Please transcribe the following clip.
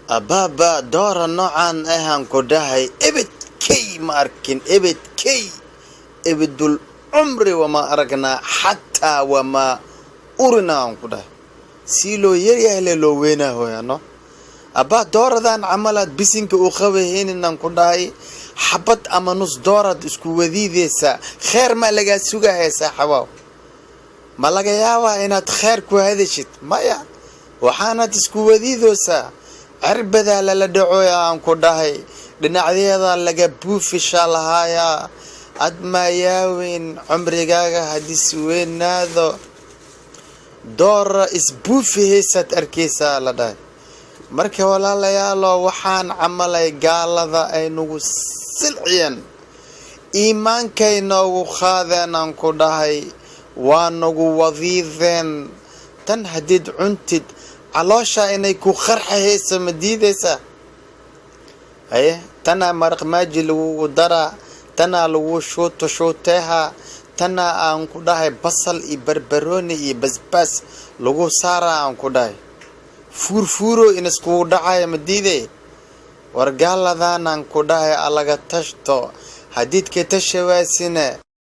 أبابا دور نوعا أهان كدهي إبت كي ما أركن إبت كي إبت العمر وما أركنا حتى وما أرنا كده سيلو يري لو وينا هو يعني أبا دور ذان عملت بسنك أخوهين إنن كدهي حبت أما نص دورت اسكو وذيذيسا خير ما لقى سوغا هيسا حواو ما لقى ياوا إنات خير كو هذيشت مايا وحانت اسكو وذيذوسا عربدا للدعويا أنكو داهي لنعذيذا لقى بوفي شالهايا أدما ياوين عمري قاقا هديس وين ناذو دور اسبوفي هيسا أركيسا لداي marka walaalayaal waxaan camalay gaalada ay nagu silciyeen iimaankayna ugu qaadeen aan ku dhahay waa nagu wadiideen tan hadid cuntid caloosha inay ku qarxayso madiidaysa tana maraq maaji lagu dara tana lagu shooteha tana aan ku dhahay basal iyo barbarooni iyo basbaas lagu saara aan ku dhahay furfuro in isku dhacay madiide wargaaladaan aan ku dhahay alaga tashto hadidka tashawaasina